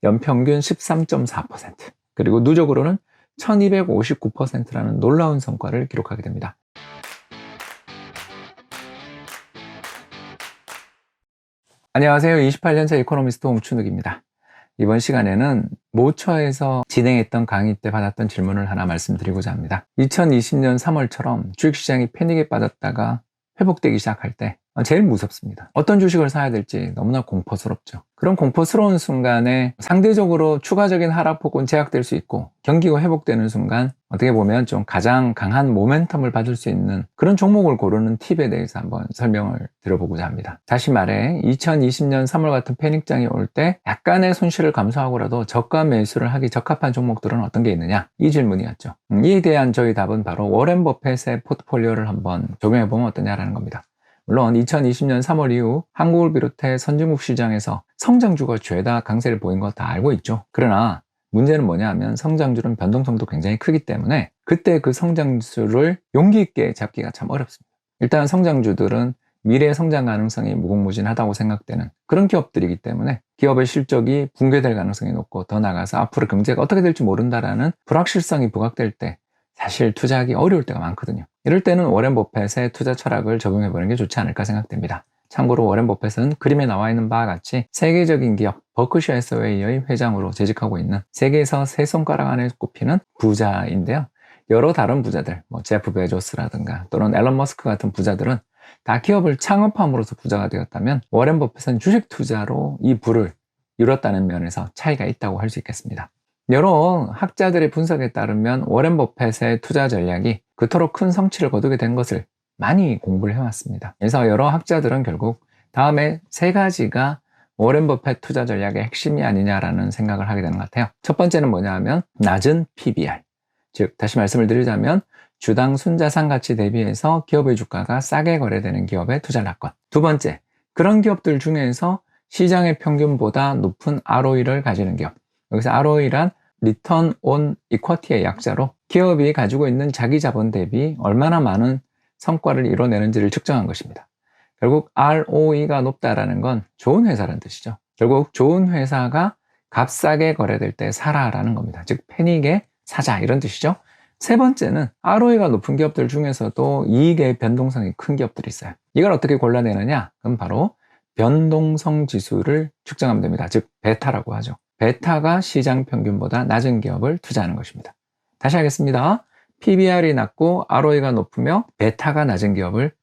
연평균 13.4%, 그리고 누적으로는 1259%라는 놀라운 성과를 기록하게 됩니다. 안녕하세요. 28년차 이코노미스트 홍춘욱입니다. 이번 시간에는 모처에서 진행했던 강의 때 받았던 질문을 하나 말씀드리고자 합니다. 2020년 3월처럼 주식시장이 패닉에 빠졌다가 회복되기 시작할 때 제일 무섭습니다. 어떤 주식을 사야 될지 너무나 공포스럽죠. 그런 공포스러운 순간에 상대적으로 추가적인 하락폭은 제약될 수 있고 경기가 회복되는 순간 어떻게 보면 좀 가장 강한 모멘텀을 받을 수 있는 그런 종목을 고르는 팁에 대해서 한번 설명을 드려보고자 합니다. 다시 말해 2020년 3월 같은 패닉장이 올 때 약간의 손실을 감수하고라도 저가 매수를 하기 적합한 종목들은 어떤 게 있느냐, 이 질문이었죠. 이에 대한 저희 답은 바로 워렌 버핏의 포트폴리오를 한번 적용해보면 어떠냐라는 겁니다. 물론 2020년 3월 이후 한국을 비롯해 선진국 시장에서 성장주가 죄다 강세를 보인 거 다 알고 있죠. 그러나 문제는 뭐냐 하면 성장주는 변동성도 굉장히 크기 때문에 그때 그 성장주를 용기 있게 잡기가 참 어렵습니다. 일단 성장주들은 미래 성장 가능성이 무궁무진하다고 생각되는 그런 기업들이기 때문에 기업의 실적이 붕괴될 가능성이 높고 더 나아가서 앞으로 경제가 어떻게 될지 모른다라는 불확실성이 부각될 때 사실 투자하기 어려울 때가 많거든요. 이럴 때는 워렌 버핏의 투자 철학을 적용해보는 게 좋지 않을까 생각됩니다. 참고로 워렌 버핏은 그림에 나와 있는 바와 같이 세계적인 기업 버크셔 해서웨이의 회장으로 재직하고 있는 세계에서 세 손가락 안에 꼽히는 부자인데요. 여러 다른 부자들, 제프 베조스라든가 또는 앨런 머스크 같은 부자들은 다 기업을 창업함으로써 부자가 되었다면 워렌 버핏은 주식 투자로 이 부를 이뤘다는 면에서 차이가 있다고 할 수 있겠습니다. 여러 학자들의 분석에 따르면 워렌 버핏의 투자 전략이 그토록 큰 성취를 거두게 된 것을 많이 공부를 해왔습니다. 그래서 여러 학자들은 결국 다음에 세 가지가 워렌 버핏 투자 전략의 핵심이 아니냐라는 생각을 하게 되는 것 같아요. 첫 번째는 뭐냐 하면 낮은 PBR, 즉 다시 말씀을 드리자면 주당 순자산 가치 대비해서 기업의 주가가 싸게 거래되는 기업에 투자를 할 것. 두 번째, 그런 기업들 중에서 시장의 평균보다 높은 ROE를 가지는 기업. 여기서 ROE란 리턴 온 이쿼티의 약자로 기업이 가지고 있는 자기 자본 대비 얼마나 많은 성과를 이뤄내는지를 측정한 것입니다. 결국 ROE가 높다라는 건 좋은 회사라는 뜻이죠. 결국 좋은 회사가 값싸게 거래될 때 사라라는 겁니다. 즉 패닉에 사자 이런 뜻이죠. 세 번째는 ROE가 높은 기업들 중에서도 이익의 변동성이 큰 기업들이 있어요. 이걸 어떻게 골라내느냐? 그럼 바로 변동성 지수를 측정하면 됩니다. 즉 베타라고 하죠. 베타가 시장 평균보다 낮은 기업을 투자하는 것입니다. 다시 하겠습니다. PBR이 낮고 ROE가 높으며 베타가 낮은 기업을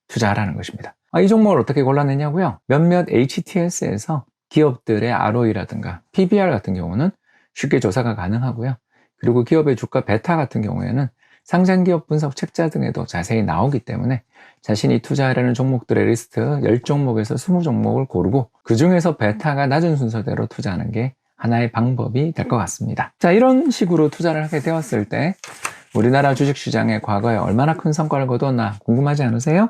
투자하라는 것입니다. 이 종목을 어떻게 골라내냐고요? 몇몇 HTS에서 기업들의 ROE라든가 PBR 같은 경우는 쉽게 조사가 가능하고요. 그리고 기업의 주가 베타 같은 경우에는 상장기업 분석 책자 등에도 자세히 나오기 때문에 자신이 투자하려는 종목들의 리스트 10종목에서 20종목을 고르고 그 중에서 베타가 낮은 순서대로 투자하는 게 하나의 방법이 될 것 같습니다. 자, 이런 식으로 투자를 하게 되었을 때 우리나라 주식시장에 과거에 얼마나 큰 성과를 거두었나 궁금하지 않으세요?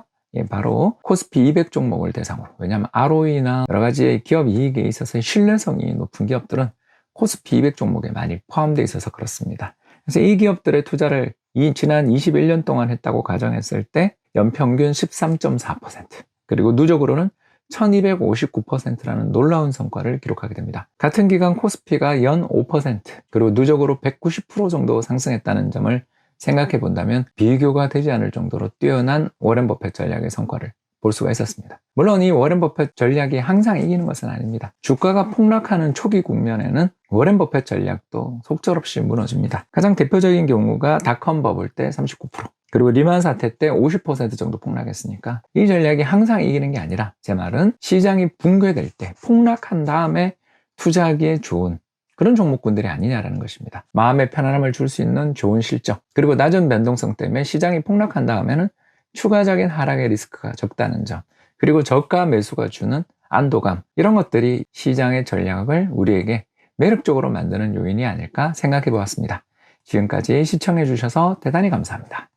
바로 코스피 200 종목을 대상으로, 왜냐하면 ROE나 여러 가지의 기업 이익에 있어서 신뢰성이 높은 기업들은 코스피 200 종목에 많이 포함되어 있어서 그렇습니다. 그래서 이 기업들의 투자를 지난 21년 동안 했다고 가정했을 때 연평균 13.4%, 그리고 누적으로는 1259%라는 놀라운 성과를 기록하게 됩니다. 같은 기간 코스피가 연 5%, 그리고 누적으로 190% 정도 상승했다는 점을 생각해 본다면 비교가 되지 않을 정도로 뛰어난 워렌 버핏 전략의 성과를 볼 수가 있었습니다. 물론 이 워렌 버핏 전략이 항상 이기는 것은 아닙니다. 주가가 폭락하는 초기 국면에는 워렌 버핏 전략도 속절없이 무너집니다. 가장 대표적인 경우가 닷컴 버블 때 39%, 그리고 리만 사태 때 50% 정도 폭락했으니까 이 전략이 항상 이기는 게 아니라, 제 말은 시장이 붕괴될 때 폭락한 다음에 투자하기에 좋은 그런 종목군들이 아니냐라는 것입니다. 마음의 편안함을 줄 수 있는 좋은 실적, 그리고 낮은 변동성 때문에 시장이 폭락한 다음에는 추가적인 하락의 리스크가 적다는 점, 그리고 저가 매수가 주는 안도감, 이런 것들이 시장의 전략을 우리에게 매력적으로 만드는 요인이 아닐까 생각해 보았습니다. 지금까지 시청해 주셔서 대단히 감사합니다.